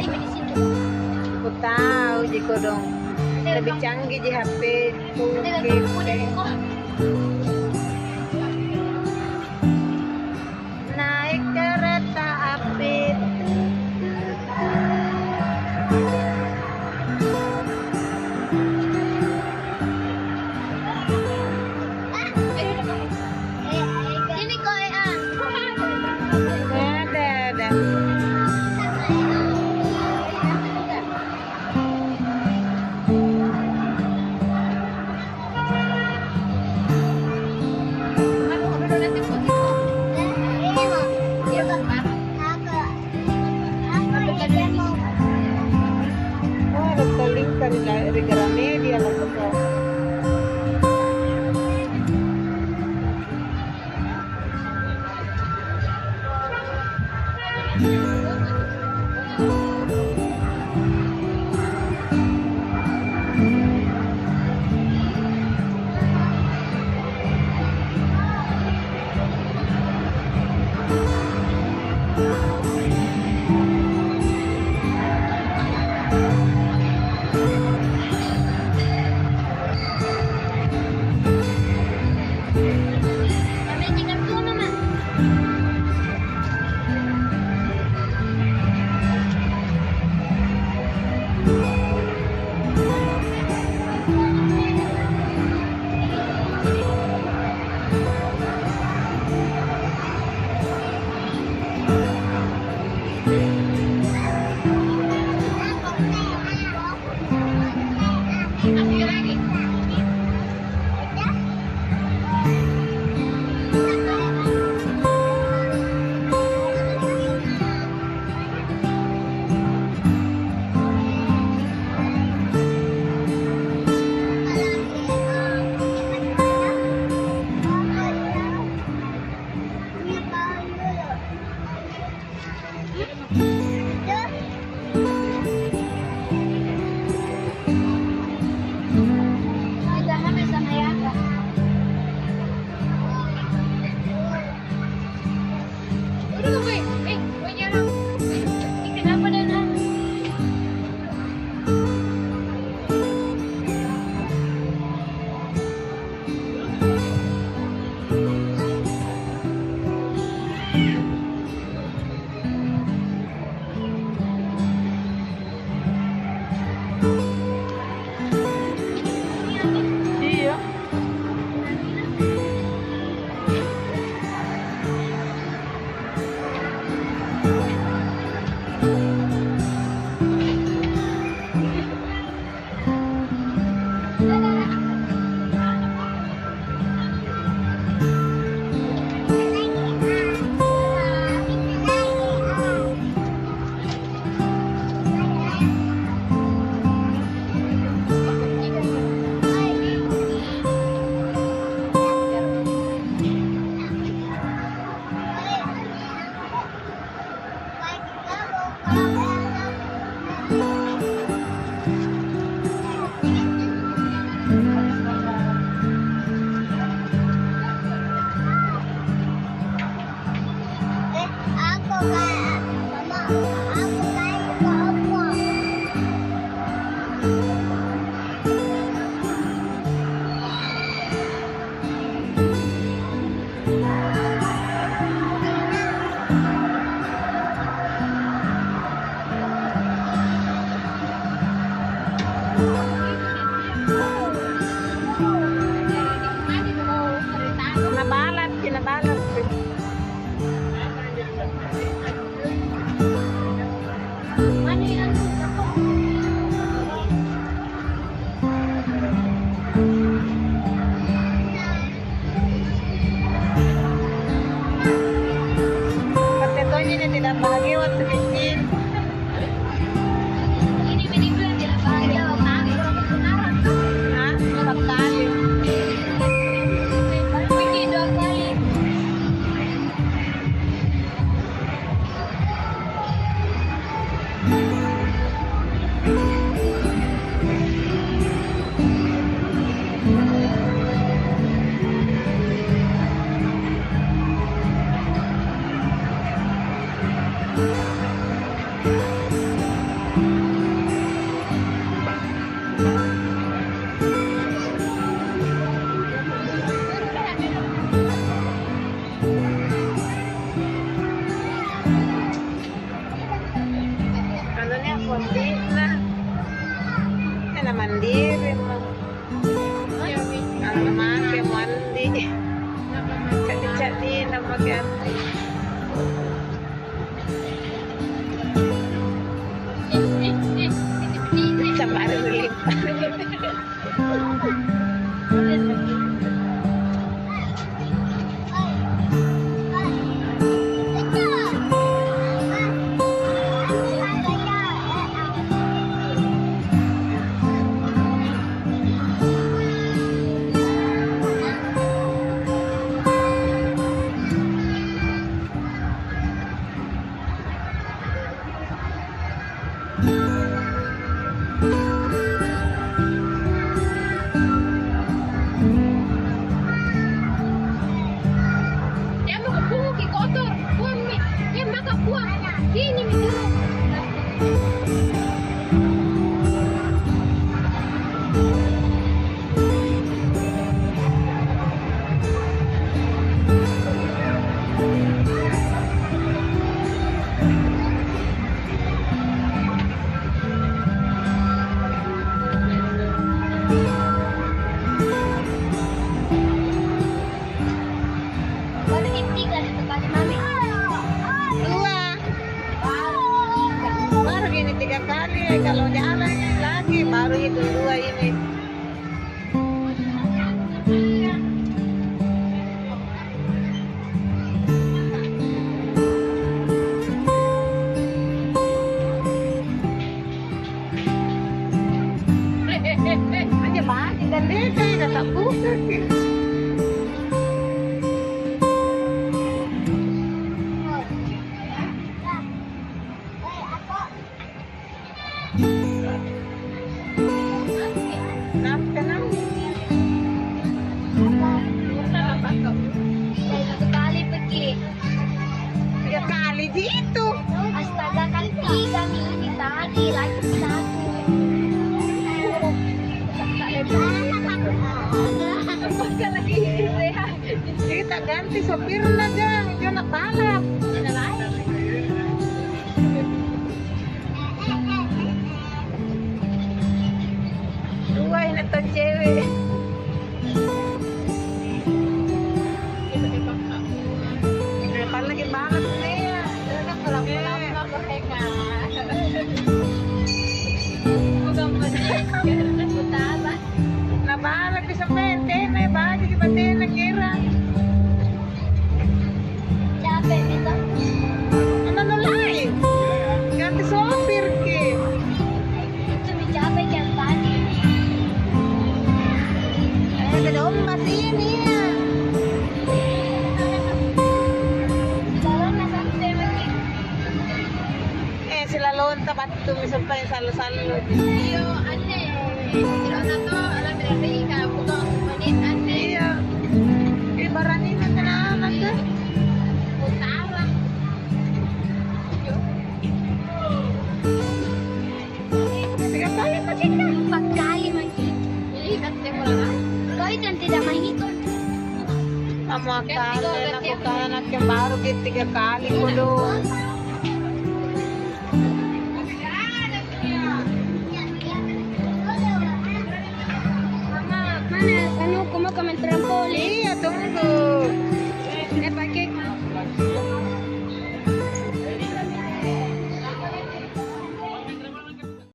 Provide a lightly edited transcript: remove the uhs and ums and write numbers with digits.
ini di situ. Aku tahu Jiko dong. Lebih canggih di HP itu. Naik kereta api. Ini koean. Ada. Oh, ada tolong dari Gramedia lah betul. Iya. Kinabalat. Patetonya na tidak bahagia waktu kecil. Ini minimal tidak bahagia waktu aku kebenaran. Hah? Empat kali. Pergi 2 kali. Wah, sini dulu. Baru tiga itu kali mami. Dua. Baru gini 3 kali. Kalau jalan lagi baru hitung 2 ini. Aja banyak dan beda tak buka. Satu kali pergi. 3 kali di itu. Astaga kan 3 ini tadi lagi 1. Kita ganti sopirnya jang, jangan balap. Dua ini tuh cewek. Depan lagi balap nih ya. Nah balap bisa pentene, baju di pentene kira. Capek gitu. Ano lain? Ganti sopir ke. Itu capek yang tadi. Ada ombak ini ya. Dalam sampai pergi. Sila lonta patu sampai salo-salo. Iyo, ane. Tidak tahu alam berarti kamu bukan menit ane. Iya. Ibaran ini tenanan kan. Utara. 3 kali pergi kan. 4 kali lagi. Jadi kata orang. Kau itu yang tidak menghitung. Sama kalian aku kan anak yang baru gitu 3 kali kudu.